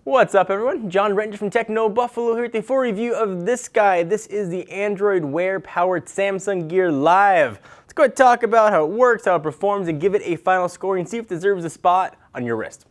What's up everyone? John Ranger from Techno Buffalo here with a full review of this guy. This is the Android Wear powered Samsung Gear Live. Let's go ahead and talk about how it works, how it performs, and give it a final score and see if it deserves a spot on your wrist.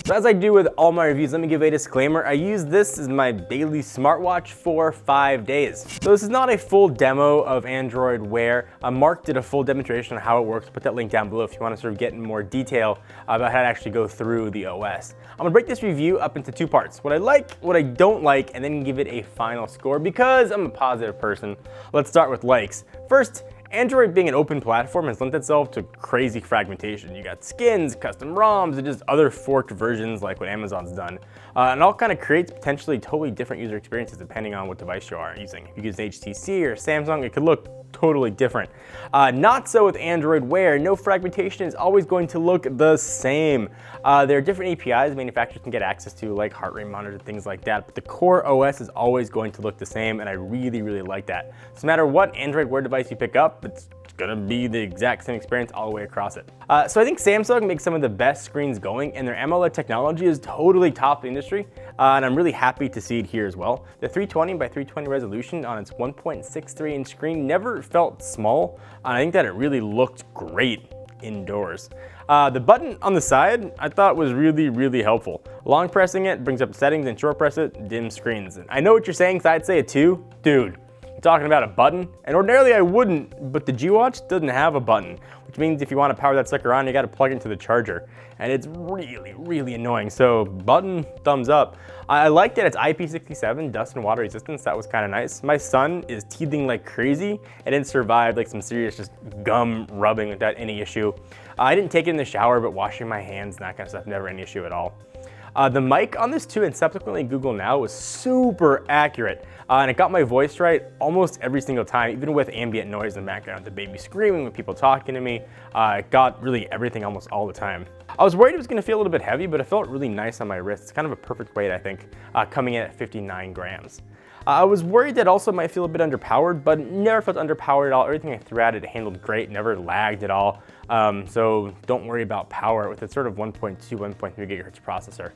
So as I do with all my reviews, let me give a disclaimer. I use this as my daily smartwatch for 5 days. So this is not a full demo of Android Wear. Mark did a full demonstration on how it works. I'll put that link down below if you want to sort of get in more detail about how to actually go through the OS. I'm gonna break this review up into two parts. What I like, what I don't like, and then give it a final score because I'm a positive person. Let's start with likes. First, Android being an open platform has lent itself to crazy fragmentation. You got skins, custom ROMs, and just other forked versions like what Amazon's done. And all kind of creates potentially totally different user experiences depending on what device you are using. If you use HTC or Samsung, it could look totally different. Not so with Android Wear. No fragmentation is always going to look the same. There are different APIs manufacturers can get access to, like heart rate monitors and things like that, but the core OS is always going to look the same, and I really, really like that. So no matter what Android Wear device you pick up, it's gonna be the exact same experience all the way across it. So I think Samsung makes some of the best screens going, and their AMOLED technology is totally top of the industry, and I'm really happy to see it here as well. The 320 by 320 resolution on its 1.63 inch screen never felt small, and I think that it really looked great indoors. The button on the side I thought was really, really helpful. Long pressing it brings up the settings, and short press it dims screens. And I know what you're saying, because I'd say it too. Dude, I'm talking about a button, and ordinarily I wouldn't, but the G-Watch doesn't have a button, which means if you want to power that sucker on, you got to plug it into the charger, and it's really, really annoying. So button, thumbs up. I like that it's IP67, dust and water resistance. That was kind of nice. My son is teething like crazy and it survived like some serious just gum rubbing without any issue. I didn't take it in the shower, but washing my hands and that kind of stuff, never any issue at all. The mic on this too, and subsequently Google Now, was super accurate. And it got my voice right almost every single time, even with ambient noise in the background, the baby screaming, with people talking to me. It got really everything almost all the time. I was worried it was gonna feel a little bit heavy, but it felt really nice on my wrist. It's kind of a perfect weight, I think, coming in at 59 grams. I was worried that also might feel a bit underpowered, but never felt underpowered at all. Everything I threw at it handled great, never lagged at all. So don't worry about power with its sort of 1.2, 1.3 gigahertz processor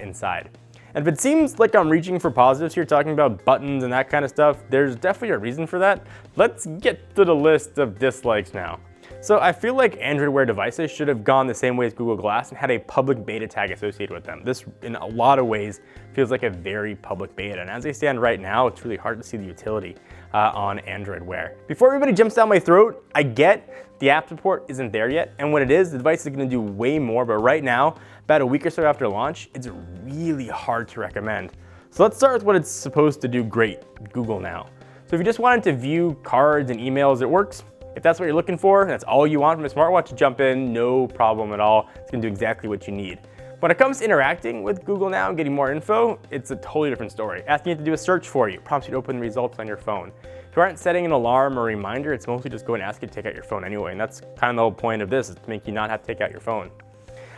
inside. And if it seems like I'm reaching for positives here, talking about buttons and that kind of stuff, there's definitely a reason for that. Let's get to the list of dislikes now. So I feel like Android Wear devices should have gone the same way as Google Glass and had a public beta tag associated with them. This, in a lot of ways, feels like a very public beta. And as they stand right now, it's really hard to see the utility on Android Wear. Before everybody jumps down my throat, I get the app support isn't there yet. And when it is, the device is gonna do way more. But right now, about a week or so after launch, it's really hard to recommend. So let's start with what it's supposed to do great, Google Now. So if you just wanted to view cards and emails, it works. If that's what you're looking for, and that's all you want from a smartwatch, jump in, no problem at all. It's gonna do exactly what you need. When it comes to interacting with Google Now and getting more info, it's a totally different story. Asking it to do a search for you, prompts you to open the results on your phone. If you aren't setting an alarm or reminder, it's mostly just go and ask you to take out your phone anyway, and that's kind of the whole point of this, is to make you not have to take out your phone.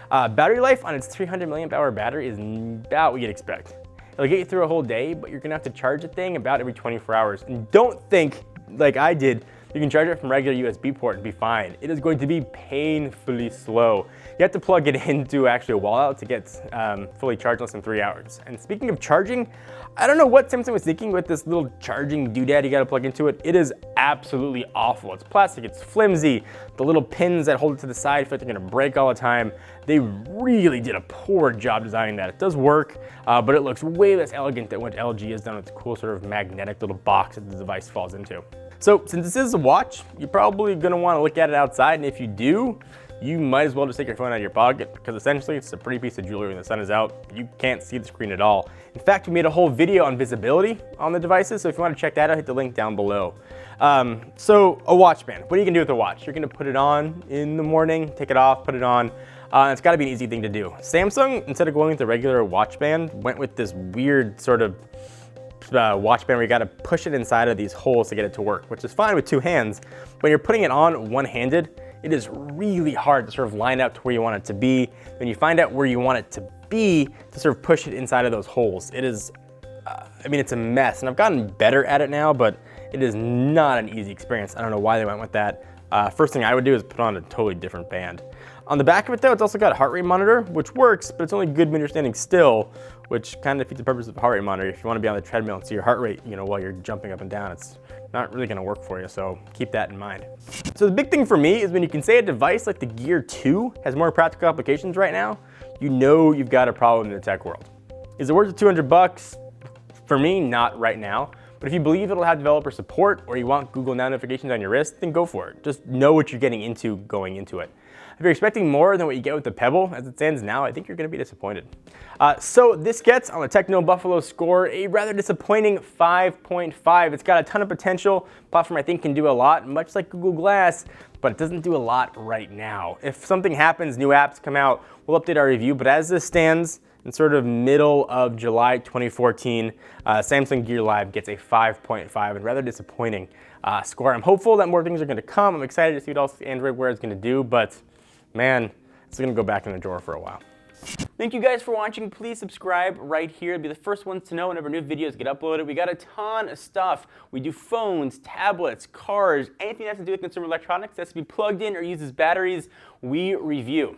Battery life on its 300 milliamp hour battery is about what you'd expect. It'll get you through a whole day, but you're gonna have to charge the thing about every 24 hours. And don't think, like I did, you can charge it from regular USB port and be fine. It is going to be painfully slow. You have to plug it into actually a wall out to get fully charged in less than 3 hours. And speaking of charging, I don't know what Samsung was thinking with this little charging doodad you gotta plug into it. It is absolutely awful. It's plastic, it's flimsy. The little pins that hold it to the side feel like they're gonna break all the time. They really did a poor job designing that. It does work, but it looks way less elegant than what LG has done with the cool sort of magnetic little box that the device falls into. So since this is a watch, you're probably gonna wanna look at it outside, and if you do, you might as well just take your phone out of your pocket, because essentially it's a pretty piece of jewelry when the sun is out. You can't see the screen at all. In fact, we made a whole video on visibility on the devices, so if you want to check that out, hit the link down below. So a watch band, what are you gonna do with a watch? You're gonna put it on in the morning, take it off, put it on. It's gotta be an easy thing to do. Samsung, instead of going with the regular watch band, went with this weird sort of watch band where you gotta push it inside of these holes to get it to work, which is fine with two hands. When you're putting it on one-handed, it is really hard to sort of line up to where you want it to be. When you find out where you want it to be, to sort of push it inside of those holes. It is, I mean, it's a mess, and I've gotten better at it now, but It is not an easy experience. I don't know why they went with that. First thing I would do is put on a totally different band. On the back of it though, it's also got a heart rate monitor, which works, but it's only good when you're standing still, which kind of defeats the purpose of a heart rate monitor. If you want to be on the treadmill and see your heart rate, while you're jumping up and down, it's not really going to work for you, so keep that in mind. So the big thing for me is when you can say a device like the Gear 2 has more practical applications right now, you've got a problem in the tech world. Is it worth the $200? For me, not right now. But if you believe it'll have developer support or you want Google Now notifications on your wrist, then go for it. Just know what you're getting into going into it. If you're expecting more than what you get with the Pebble, as it stands now, I think you're going to be disappointed. So this gets, on the Techno Buffalo score, a rather disappointing 5.5. It's got a ton of potential. Platform I think can do a lot, much like Google Glass, but it doesn't do a lot right now. If something happens, new apps come out, we'll update our review. But as this stands, in sort of middle of July 2014, Samsung Gear Live gets a 5.5, and rather disappointing score. I'm hopeful that more things are going to come. I'm excited to see what else Android Wear is going to do, but man, it's going to go back in the drawer for a while. Thank you guys for watching. Please subscribe right here to be the first ones to know whenever new videos get uploaded. We got a ton of stuff. We do phones, tablets, cars, anything that has to do with consumer electronics that has to be plugged in or uses batteries, we review.